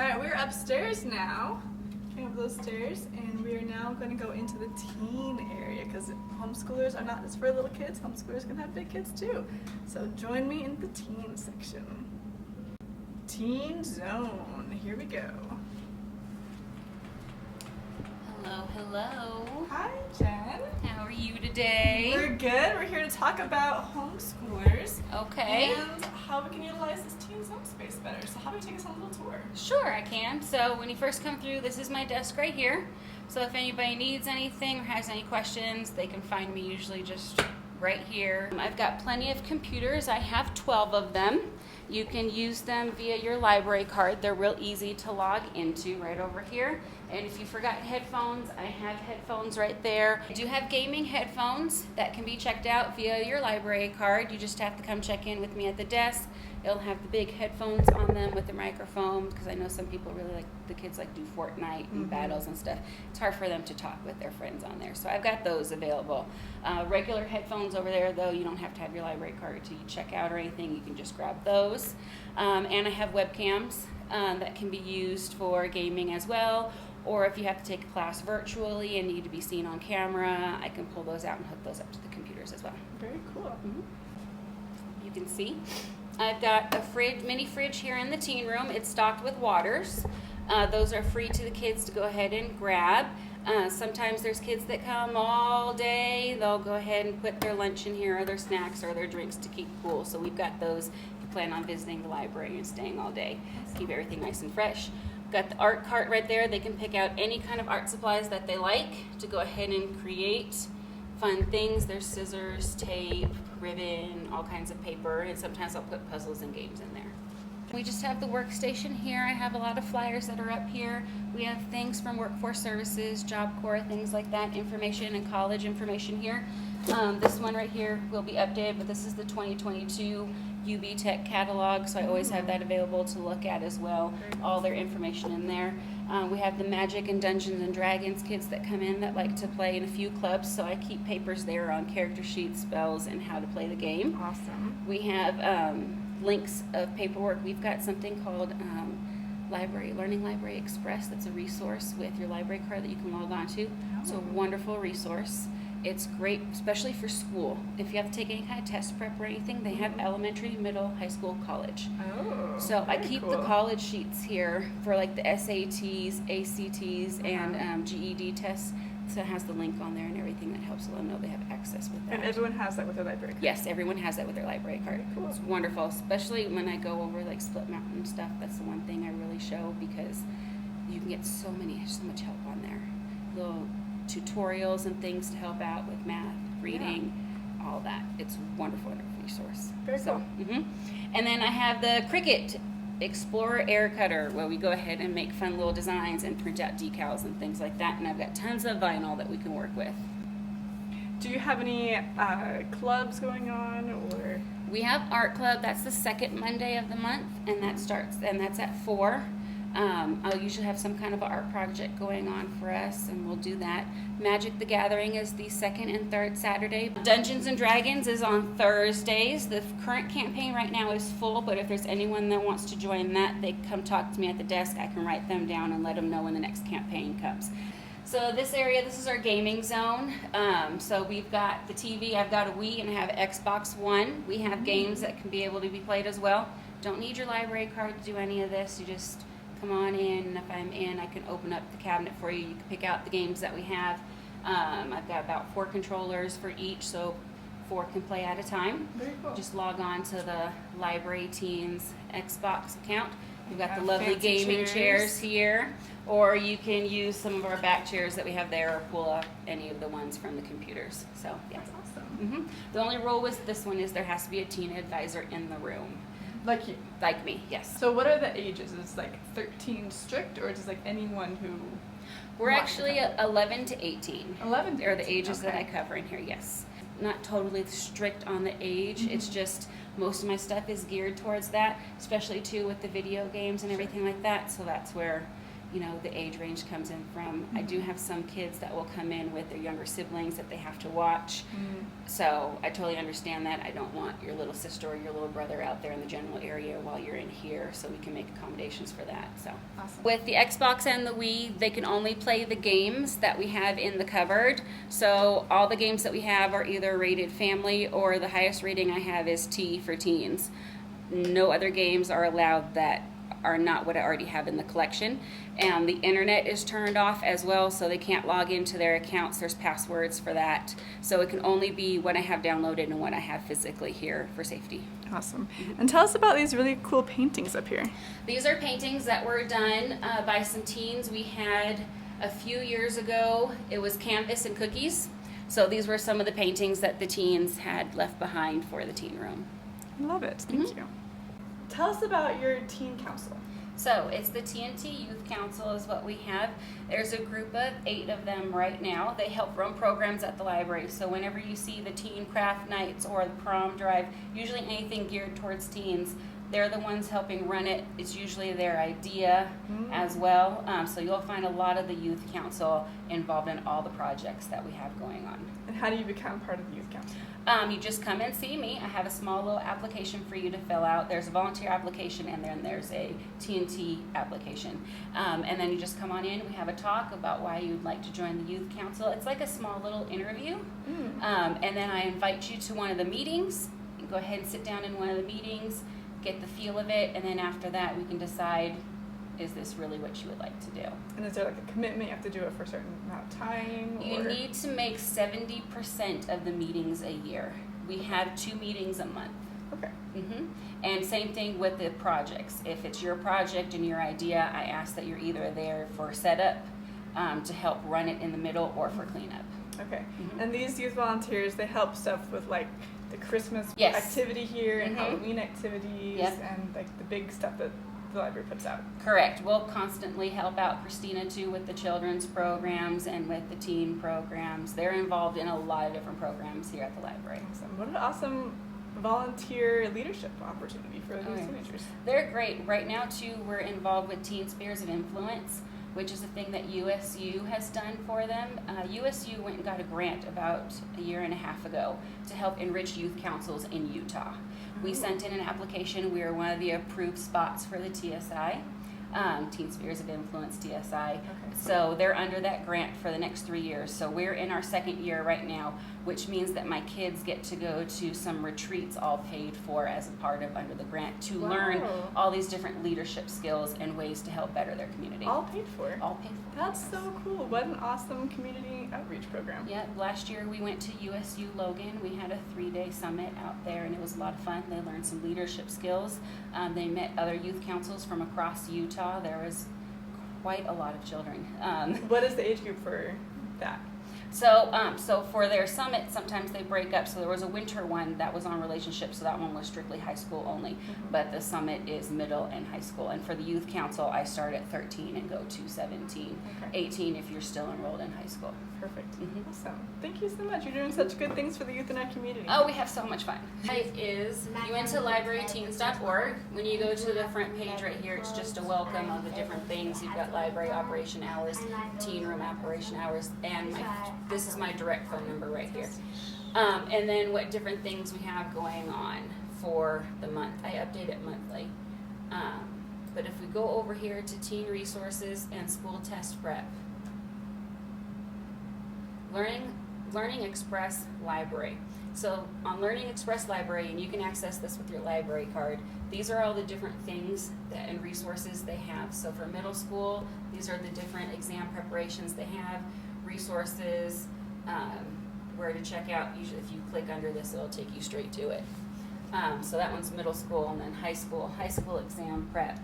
Alright, we're upstairs now. Came up those stairs, and we are now going to go into the teen area because homeschoolers are not just for little kids, homeschoolers can have big kids too. So join me in the teen section. Teen Zone. Here we go. Hello, hello. Hi, Jen. How are you today? We're good. We're here to talk about homeschoolers. Okay. And how we can utilize this teen zone space better. So how do you take us on a little tour? Sure, I can. So when you first come through, this is my desk right here. So if anybody needs anything or has any questions, they can find me usually just right here. I've got plenty of computers. I have 12 of them. You can use them via your library card. They're real easy to log into right over here. And if you forgot headphones, I have headphones right there. I do have gaming headphones that can be checked out via your library card. You just have to come check in with me at the desk. It'll have the big headphones on them with the microphone, because I know some people really like, the kids like do Fortnite and battles and stuff. It's hard for them to talk with their friends on there. So I've got those available. Regular headphones over there though, you don't have to have your library card to check out or anything. You can just grab those. And I have webcams that can be used for gaming as well. Or if you have to take a class virtually and need to be seen on camera, I can pull those out and hook those up to the computers as well. Very cool. You can see I've got a mini fridge here in the teen room. It's stocked with waters. Those are free to the kids to go ahead and grab. Sometimes there's kids that come all day. They'll go ahead and put their lunch in here or their snacks or their drinks to keep cool. So we've got those if you plan on visiting the library and staying all day. Keep everything nice and fresh. Got the art cart right there. They can pick out any kind of art supplies that they like to go ahead and create fun things. There's scissors, tape, ribbon, all kinds of paper, and sometimes I'll put puzzles and games in there. We just have the workstation here. I have a lot of flyers that are up here. We have things from Workforce Services, Job Corps, things like that, information and college information here. This one right here will be updated, but this is the 2022 UB Tech catalog, so I always have that available to look at as well. All their information in there. We have the Magic and Dungeons and Dragons kids that come in that like to play in a few clubs, so I keep papers there on character sheets, spells, and how to play the game. Awesome. We have links of paperwork. We've got something called Learning Library Express. That's a resource with your library card that you can log on to. It's a wonderful resource. It's great, especially for school. If you have to take any kind of test prep or anything, they have elementary, middle, high school, college. Oh, so I keep the college sheets here for like the SATs, ACTs, and GED tests. So it has the link on there and everything that helps them know they have access with that. And everyone has that with their library card? Yes, everyone has that with their library card. Very cool. It's wonderful, especially when I go over like Split Mountain stuff. That's the one thing I really show, because you can get so much help on there. Little tutorials and things to help out with math, reading, all that. It's a wonderful resource. Very cool. And then I have the Cricut Explorer Air Cutter, where we go ahead and make fun little designs and print out decals and things like that. And I've got tons of vinyl that we can work with. Do you have any clubs going on, or? We have art club. That's the second Monday of the month, and that's at 4. I'll usually have some kind of art project going on for us, and we'll do that. Magic the Gathering is the second and third Saturday. Dungeons and Dragons is on Thursdays. The current campaign right now is full, but if there's anyone that wants to join that, they come talk to me at the desk. I can write them down and let them know when the next campaign comes. So this area, this is our gaming zone. So we've got the TV, I've got a Wii, and I have Xbox One. We have games that can be able to be played as well. Don't need your library card to do any of this. You just come on in, and if I'm in, I can open up the cabinet for you. You can pick out the games that we have. I've got about 4 controllers for each, so 4 can play at a time. Very cool. Just log on to the Library Teens Xbox account. We've got the lovely gaming chairs here, or you can use some of our back chairs that we have there, or pull up any of the ones from the computers. So yeah. That's awesome. The only rule with this one is there has to be a teen advisor in the room. Like you? Like me, yes. So what are the ages? Is it like 13 strict, or just like anyone who? We're actually 11 to 18. 11 to 18. Are the ages that I cover in here, yes. Not totally strict on the age. It's just most of my stuff is geared towards that, especially too with the video games and everything like that. So that's where the age range comes in from. I do have some kids that will come in with their younger siblings that they have to watch. So I totally understand that. I don't want your little sister or your little brother out there in the general area while you're in here, so we can make accommodations for that. So Awesome. with the Xbox and the Wii, they can only play the games that we have in the cupboard. So all the games that we have are either rated family, or the highest rating I have is T for teens. No other games are allowed that are not what I already have in the collection. And the internet is turned off as well, so they can't log into their accounts. There's passwords for that. So it can only be what I have downloaded and what I have physically here for safety. Awesome. And tell us about these really cool paintings up here. These are paintings that were done by some teens. We had a few years ago, it was canvas and cookies. So these were some of the paintings that the teens had left behind for the teen room. Love it. Thank you. Tell us about your teen council. So it's the TNT Youth Council is what we have. There's a group of 8 of them right now. They help run programs at the library. So whenever you see the teen craft nights or the prom drive, usually anything geared towards teens, they're the ones helping run it. It's usually their idea as well. So you'll find a lot of the Youth Council involved in all the projects that we have going on. And how do you become part of the Youth Council? You just come and see me. I have a small little application for you to fill out. There's a volunteer application, and then there's a TNT application. And then you just come on in. We have a talk about why you'd like to join the Youth Council. It's like a small little interview. And then I invite you to one of the meetings. You go ahead and sit down in one of the meetings, get the feel of it, and then after that we can decide, is this really what you would like to do? And is there like a commitment? You have to do it for a certain amount of time? You need to make 70% of the meetings a year. We have 2 meetings a month. Okay. And same thing with the projects. If it's your project and your idea, I ask that you're either there for setup, to help run it in the middle, or for cleanup. Okay. And these youth volunteers, they help stuff with like the Christmas activity here and Halloween activities and like the big stuff that the library puts out. Correct. We'll constantly help out Christina too with the children's programs and with the teen programs. They're involved in a lot of different programs here at the library. Awesome. What an awesome volunteer leadership opportunity for these teenagers. They're great. Right now too, we're involved with Teen Spheres of Influence, which is a thing that USU has done for them. USU went and got a grant about a year and a half ago to help enrich youth councils in Utah. We sent in an application. We are one of the approved spots for the TSI, Teen Spheres of Influence, TSI. So they're under that grant for the next 3 years. So we're in our 2nd year right now, which means that my kids get to go to some retreats all paid for as a part of under the grant to learn all these different leadership skills and ways to help better their community. All paid for? All paid for. That's so cool. What an awesome community outreach program. Yeah, last year we went to USU Logan. We had a 3-day summit out there, and it was a lot of fun. They learned some leadership skills. They met other youth councils from across Utah. There was quite a lot of children. What is the age group for that? So for their summit, sometimes they break up. So there was a winter one that was on relationships, so that one was strictly high school only. But the summit is middle and high school. And for the youth council, I start at 13 and go to 17, 18 if you're still enrolled in high school. Perfect. Awesome. Thank you so much. You're doing such good things for the youth in our community. Oh, we have so much fun. It is untlibraryteens.org. When you go to the front page right here, it's just a welcome of the different things. You've got library operation hours, teen room operation hours, and this is my direct phone number right here. And then what different things we have going on for the month. I update it monthly. But if we go over here to teen resources and school test prep, Learning Express Library. So on Learning Express Library, and you can access this with your library card, these are all the different things and resources they have. So for middle school, these are the different exam preparations they have, resources, where to check out. Usually if you click under this, it'll take you straight to it. So that one's middle school, and then high school exam prep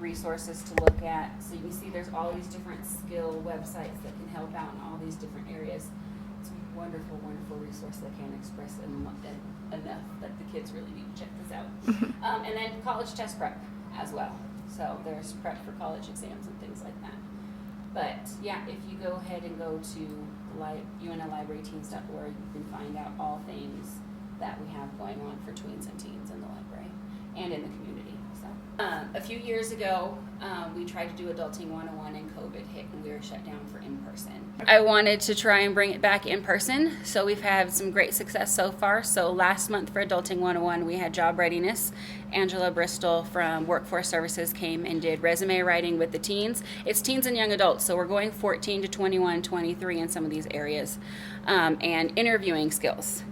resources to look at. So you can see there's all these different skill websites that can help out in all these different areas. It's a wonderful, wonderful resource that I can't express enough that the kids really need to check this out. And then college test prep as well. So there's prep for college exams and things like that. But yeah, if you go ahead and go to unlibraryteens.org, you can find out all things that we have going on for tweens and teens in the library and in the community. So. A few years ago, we tried to do Adulting 101 and COVID hit and we were shut down for in-person. I wanted to try and bring it back in person, so we've had some great success so far. So last month for Adulting 101, we had job readiness. Angela Bristol from Workforce Services came and did resume writing with the teens. It's teens and young adults, so we're going 14 to 21, 23 in some of these areas, and interviewing skills.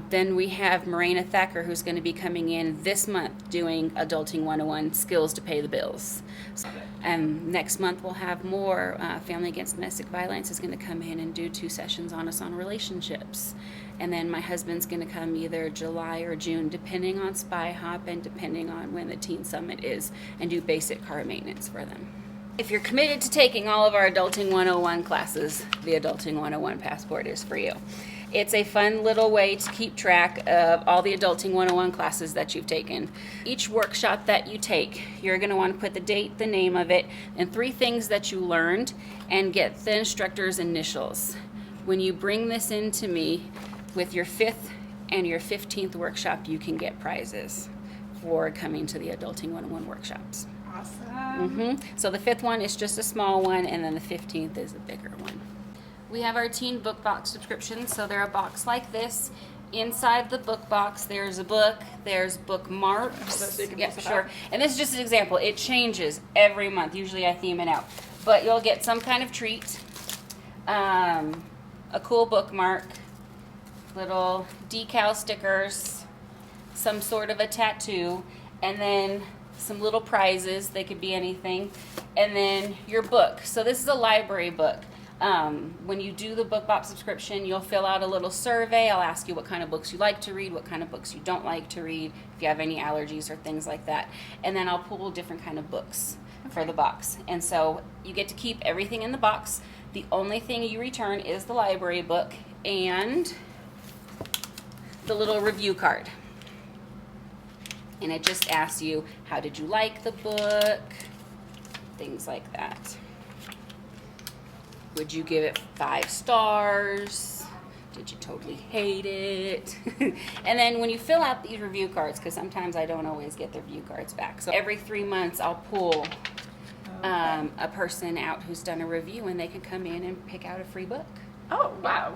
Then we have Morena Thacker, who's going to be coming in this month doing Adulting 101 skills to pay the bills. And next month we'll have more. Family Against Domestic Violence is going to come in and do 2 sessions on us on relationships. And then my husband's going to come either July or June, depending on Spy Hop and depending on when the Teen Summit is, and do basic car maintenance for them. If you're committed to taking all of our Adulting 101 classes, the Adulting 101 Passport is for you. It's a fun little way to keep track of all the Adulting 101 classes that you've taken. Each workshop that you take, you're going to want to put the date, the name of it, and 3 things that you learned, and get the instructor's initials. When you bring this in to me with your 5th and your 15th workshop, you can get prizes for coming to the Adulting 101 workshops. Awesome. So the 5th one is just a small one, and then the 15th is a bigger one. We have our teen book box subscriptions, so they're a box like this. Inside the book box, there's a book, there's bookmarks. So you can Yeah, pull it sure. out. And this is just an example. It changes every month. Usually I theme it out. But you'll get some kind of treat, a cool bookmark, little decal stickers, some sort of a tattoo, and then some little prizes. They could be anything. And then your book. So this is a library book. When you do the book box subscription, you'll fill out a little survey. I'll ask you what kind of books you like to read, what kind of books you don't like to read, if you have any allergies or things like that. And then I'll pull different kind of books for the box. And so you get to keep everything in the box. The only thing you return is the library book and the little review card. And it just asks you, how did you like the book? Things like that. Would you give it 5 stars? Did you totally hate it? And then when you fill out these review cards, because sometimes I don't always get the review cards back. So every 3 months I'll pull a person out who's done a review, and they can come in and pick out a free book. Oh, wow.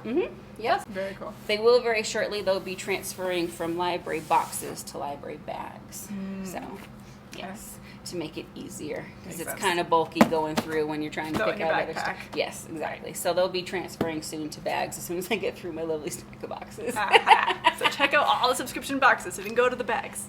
Yes. Very cool. They will very shortly, though, be transferring from library boxes to library bags. So, yes. To make it easier, because it's kind of bulky going through when you're trying to pick out other stuff. Yes, exactly. So they'll be transferring soon to bags as soon as I get through my lovely stack of boxes. So check out all the subscription boxes so you can go to the bags.